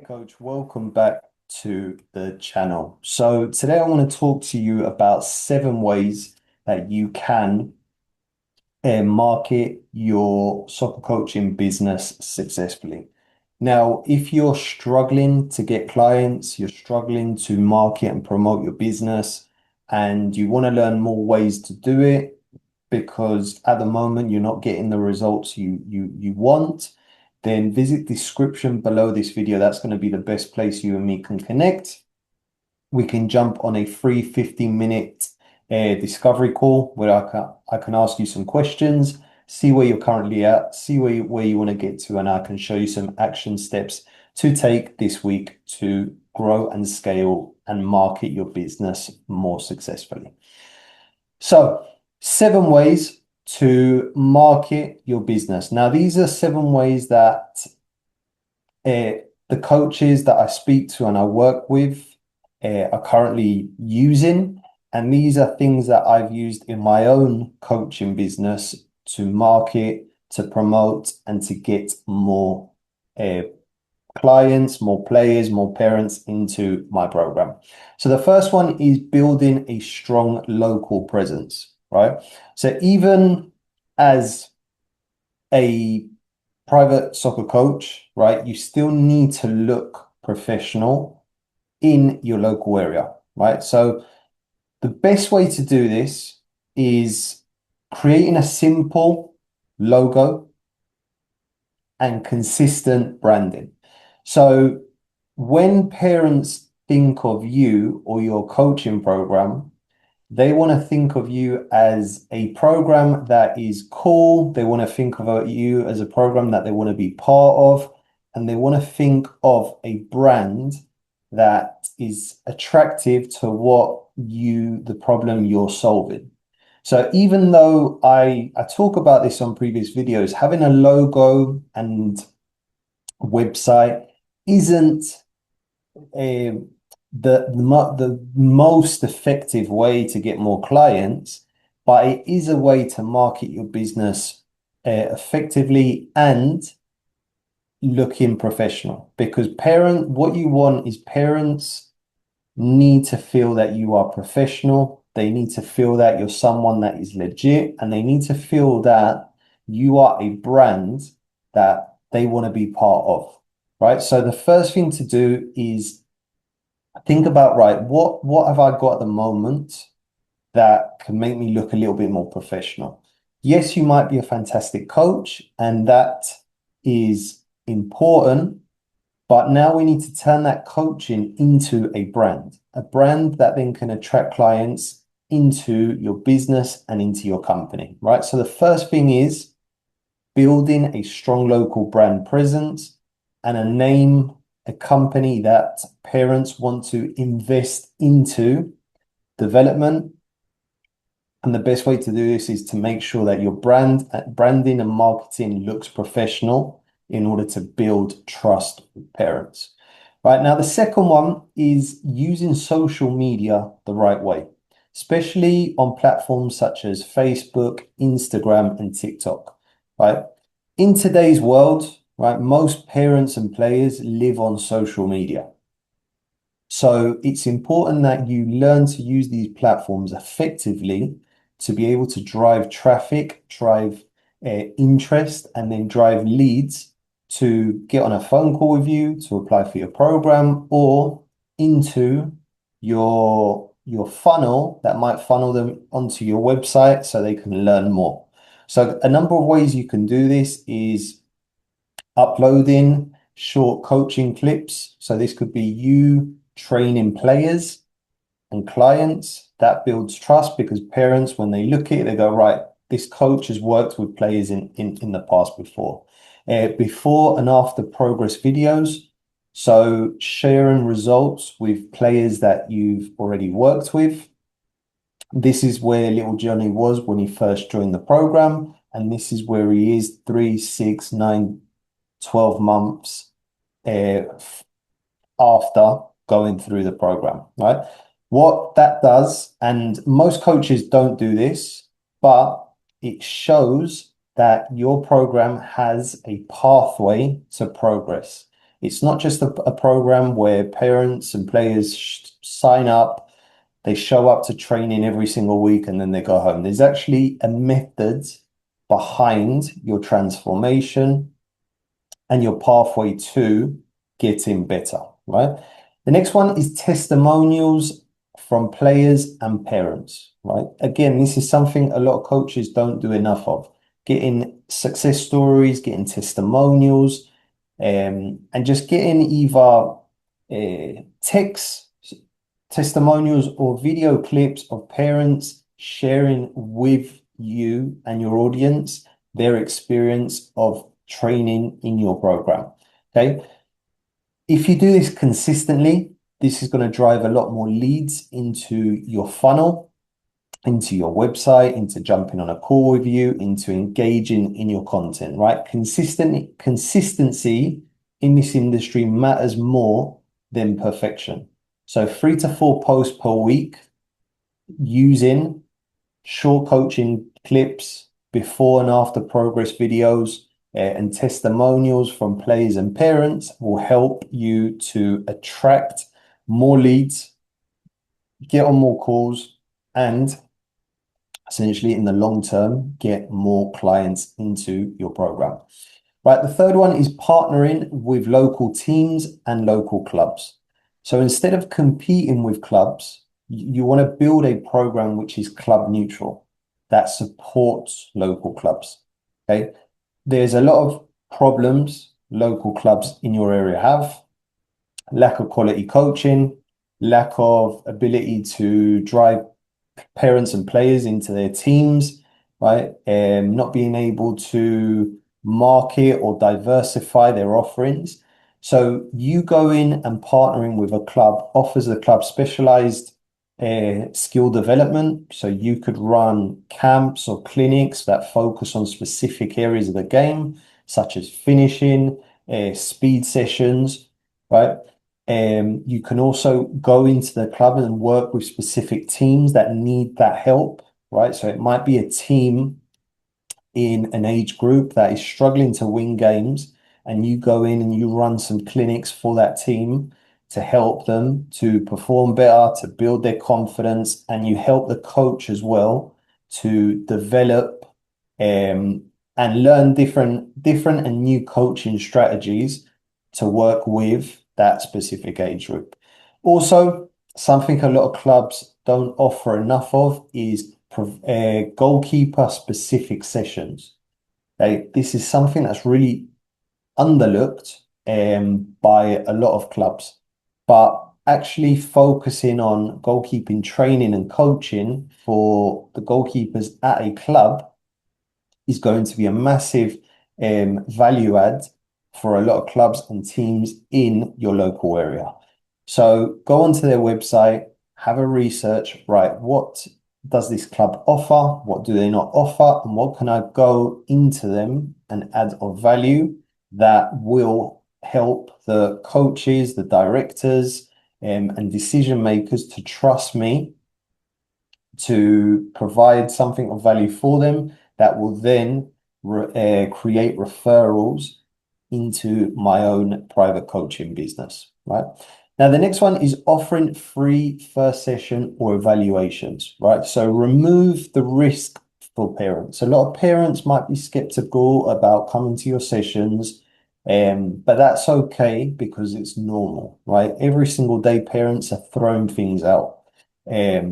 Coach, welcome back to the channel. So today I want to talk to you about 7 ways that you can market your soccer coaching business successfully. Now, if you're struggling to get clients, you're struggling to market and promote your business, and you want to learn more ways to do it because at the moment you're not getting the results you want, then visit description below this video. That's going to be the best place you and me can connect. We can jump on a free 15-minute discovery call where I can ask you some questions, see where you're currently at, see where you want to get to, and I can show you some action steps to take this week to grow and scale and market your business more successfully. So, 7 ways to market your business. Now, these are 7 ways that the coaches that I speak to and I work with are currently using. And these are things that I've used in my own coaching business to market, to promote, and to get more clients, more players, more parents into my program. So the first one is building a strong local presence, right? So even as a private soccer coach, right, you still need to look professional in your local area, right? So the best way to do this is creating a simple logo and consistent branding. So when parents think of you or your coaching program, they want to think of you as a program that is cool. They want to think of you as a program that they want to be part of, and they want to think of a brand that is attractive to the problem you're solving. So even though I talk about this on previous videos, having a logo and website isn't the most effective way to get more clients, but it is a way to market your business effectively and looking professional. Because what you want is parents need to feel that you are professional. They need to feel that you're someone that is legit, and they need to feel that you are a brand that they want to be part of, right? So the first thing to do is think about, right, what have I got at the moment that can make me look a little bit more professional? Yes, you might be a fantastic coach, and that is important, but now we need to turn that coaching into a brand that then can attract clients into your business and into your company, right? So the first thing is building a strong local brand presence and a name, a company that parents want to invest into development. And the best way to do this is to make sure that your branding and marketing looks professional in order to build trust with parents. Right now, the second one is using social media the right way, especially on platforms such as Facebook, Instagram, and TikTok, right? In today's world, right, most parents and players live on social media. So it's important that you learn to use these platforms effectively to be able to drive traffic, drive interest, and then drive leads to get on a phone call with you, to apply for your program, or into your funnel that might funnel them onto your website so they can learn more. So a number of ways you can do this is uploading short coaching clips. So this could be you training players and clients. That builds trust because parents, when they look at it, they go, right, this coach has worked with players in the past before. Before and after progress videos. So sharing results with players that you've already worked with. This is where little Johnny was when he first joined the program. And this is where he is 3, 6, 9, 12 months after going through the program, right? What that does, and most coaches don't do this, but it shows that your program has a pathway to progress. It's not just a program where parents and players sign up, they show up to training every single week and then they go home. There's actually a method behind your transformation and your pathway to getting better, right? The next one is testimonials from players and parents, right? Again, this is something a lot of coaches don't do enough of. Getting success stories, getting testimonials, and just getting either text testimonials or video clips of parents sharing with you and your audience their experience of training in your program. Okay. If you do this consistently, this is going to drive a lot more leads into your funnel, into your website, into jumping on a call with you, into engaging in your content, right? Consistency in this industry matters more than perfection. So 3 to 4 posts per week using short coaching clips, before and after progress videos, and testimonials from players and parents will help you to attract more leads, get on more calls, and essentially in the long term, get more clients into your program. Right, the third one is partnering with local teams and local clubs. So instead of competing with clubs, you want to build a program which is club neutral, that supports local clubs. Okay. There's a lot of problems local clubs in your area have: lack of quality coaching, lack of ability to drive parents and players into their teams, right? Not being able to market or diversify their offerings. So you going and partnering with a club offers the club specialized skill development. So you could run camps or clinics that focus on specific areas of the game, such as finishing, speed sessions, right? You can also go into the club and work with specific teams that need that help, right? So it might be a team in an age group that is struggling to win games, and you go in and you run some clinics for that team to help them to perform better, to build their confidence, and you help the coach as well to develop and learn different and new coaching strategies to work with that specific age group. Also, something a lot of clubs don't offer enough of is goalkeeper specific sessions. This is something that's really underlooked by a lot of clubs, but actually focusing on goalkeeping training and coaching for the goalkeepers at a club is going to be a massive value add for a lot of clubs and teams in your local area. So go onto their website, have a research, right? What does this club offer? What do they not offer? And what can I go into them and add of value that will help the coaches, the directors, and decision makers to trust me to provide something of value for them that will then create referrals into my own private coaching business, right? Now, the next one is offering free first session or evaluations, right? So remove the risk for parents. A lot of parents might be skeptical about coming to your sessions, but that's okay because it's normal, right? Every single day, parents are throwing things out. They're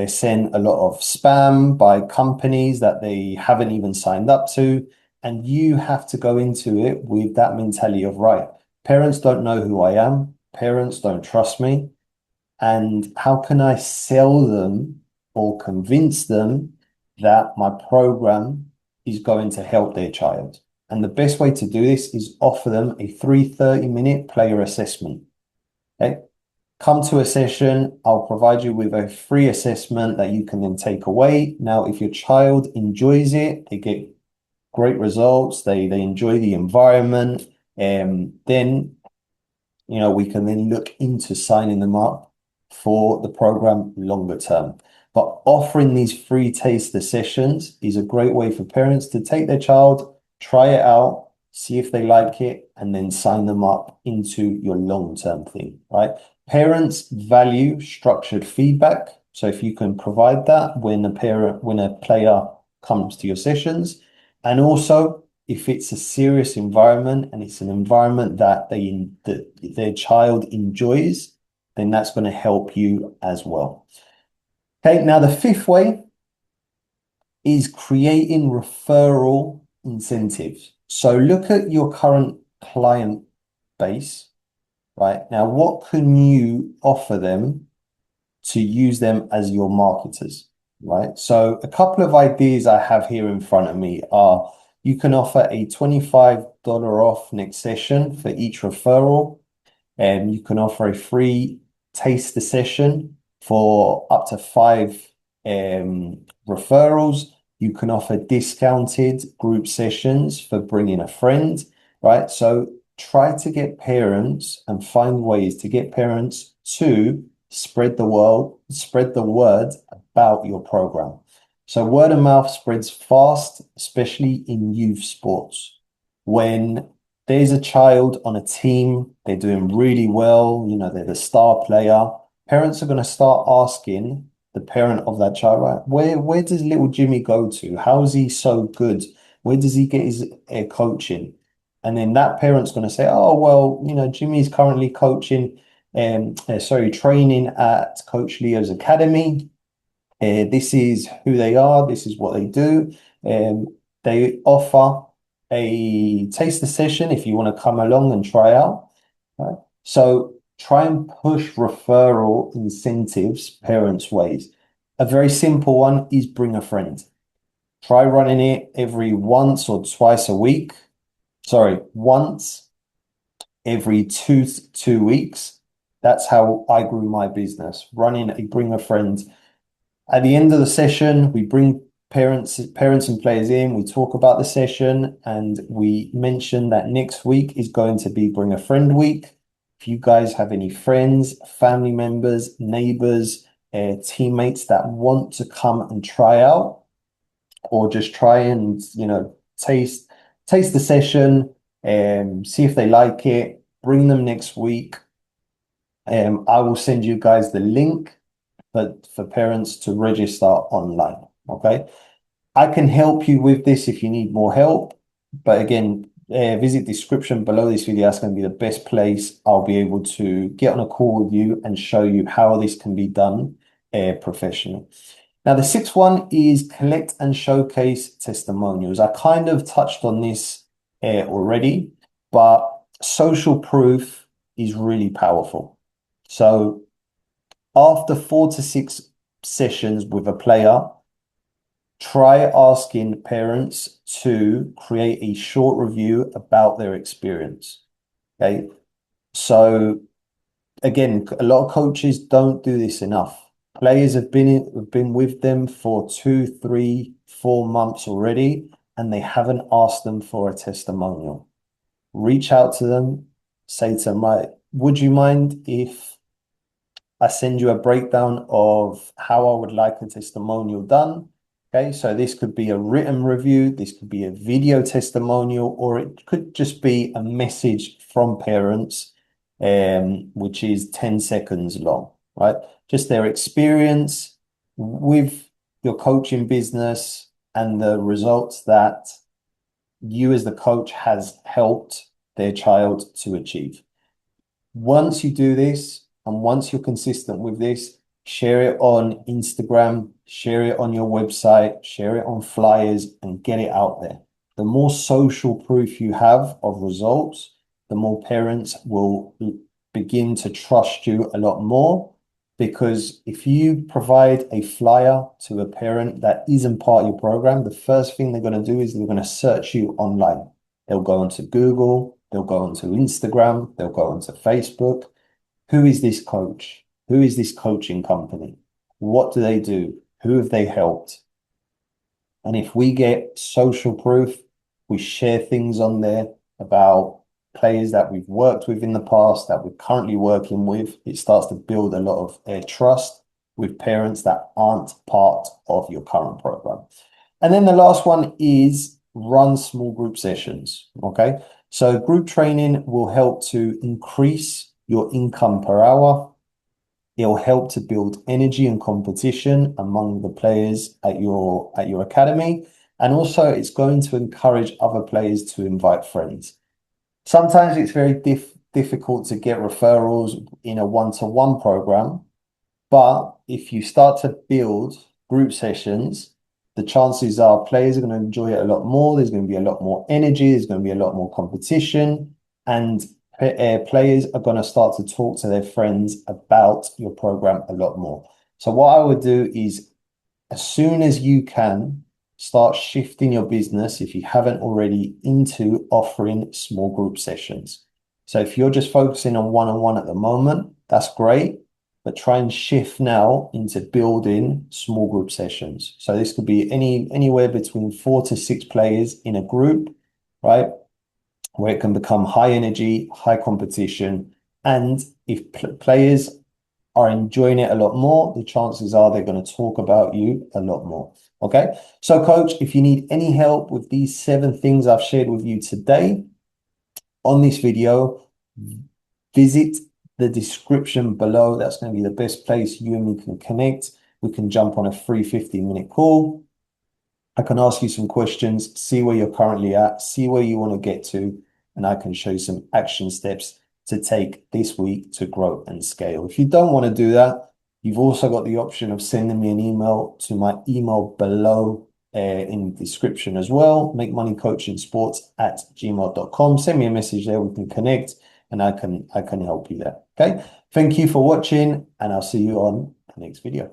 sent a lot of spam by companies that they haven't even signed up to, and you have to go into it with that mentality of, right, parents don't know who I am, parents don't trust me, and how can I sell them or convince them that my program is going to help their child? And the best way to do this is offer them a free 30-minute player assessment. Okay. Come to a session, I'll provide you with a free assessment that you can then take away. Now, if your child enjoys it, they get great results, they enjoy the environment, then we can then look into signing them up for the program longer term. But offering these free taster sessions is a great way for parents to take their child, try it out, see if they like it, and then sign them up into your long-term thing, right? Parents value structured feedback. So if you can provide that when a player comes to your sessions, and also if it's a serious environment and it's an environment that their child enjoys, then that's going to help you as well. Okay, now the fifth way is creating referral incentives. So look at your current client base, right? Now, what can you offer them to use them as your marketers, right? So a couple of ideas I have here in front of me are you can offer a $25 off next session for each referral. And you can offer a free taster session for up to five referrals. You can offer discounted group sessions for bringing a friend, right? So try to get parents and find ways to get parents to spread the word about your program. So word of mouth spreads fast, especially in youth sports. When there's a child on a team, they're doing really well, they're the star player. Parents are going to start asking the parent of that child, right, where does little Jimmy go to? How is he so good? Where does he get his coaching? And then that parent's going to say, oh, well, Jimmy's currently training at Coach Leo's Academy. This is who they are. This is what they do. They offer a taster session if you want to come along and try out. Right? So try and push referral incentives parents' ways. A very simple one is bring a friend. Try running it every once or twice a week. Sorry, once every 2 weeks. That's how I grew my business, running a bring a friend. At the end of the session, we bring parents and players in, we talk about the session, and we mention that next week is going to be Bring a Friend Week. If you guys have any friends, family members, neighbors, teammates that want to come and try out, or just try and, taste the session, see if they like it, bring them next week. I will send you guys the link for parents to register online. Okay. I can help you with this if you need more help. But again, visit description below this video. That's going to be the best place. I'll be able to get on a call with you and show you how this can be done professionally. Now, the sixth one is collect and showcase testimonials. I kind of touched on this already, but social proof is really powerful. So after 4 to 6 sessions with a player, try asking parents to create a short review about their experience. Okay. So again, a lot of coaches don't do this enough. Players have been with them for 2, 3, 4 months already, and they haven't asked them for a testimonial. Reach out to them, say to them, right, would you mind if I send you a breakdown of how I would like a testimonial done? Okay, so this could be a written review, this could be a video testimonial, or it could just be a message from parents, which is 10 seconds long, right? Just their experience with your coaching business and the results that you as the coach has helped their child to achieve. Once you do this, and once you're consistent with this, share it on Instagram, share it on your website, share it on flyers, and get it out there. The more social proof you have of results, the more parents will begin to trust you a lot more. Because if you provide a flyer to a parent that isn't part of your program, the first thing they're going to do is they're going to search you online. They'll go onto Google, they'll go onto Instagram, they'll go onto Facebook. Who is this coach? Who is this coaching company? What do they do? Who have they helped? And if we get social proof, we share things on there about players that we've worked with in the past, that we're currently working with, it starts to build a lot of trust with parents that aren't part of your current program. And then the last one is run small group sessions. Okay. So group training will help to increase your income per hour. It'll help to build energy and competition among the players at your academy. And also it's going to encourage other players to invite friends. Sometimes it's very difficult to get referrals in a one-to-one program, but if you start to build group sessions, the chances are players are going to enjoy it a lot more. There's going to be a lot more energy. There's going to be a lot more competition, and players are going to start to talk to their friends about your program a lot more. So what I would do is, as soon as you can, start shifting your business, if you haven't already, into offering small group sessions. So if you're just focusing on one-on-one at the moment, that's great, but try and shift now into building small group sessions. So this could be anywhere between 4 to 6 players in a group, right? Where it can become high energy, high competition. And if players are enjoying it a lot more, the chances are they're going to talk about you a lot more. Okay. So, coach, if you need any help with these 7 things I've shared with you today on this video, visit the description below. That's going to be the best place you and me can connect. We can jump on a free 15-minute call. I can ask you some questions, see where you're currently at, see where you want to get to, and I can show you some action steps to take this week to grow and scale. If you don't want to do that, you've also got the option of sending me an email to my email below in the description as well, makemoneycoachingsports@gmail.com. Send me a message there, we can connect, and I can help you there. Okay. Thank you for watching, and I'll see you on the next video.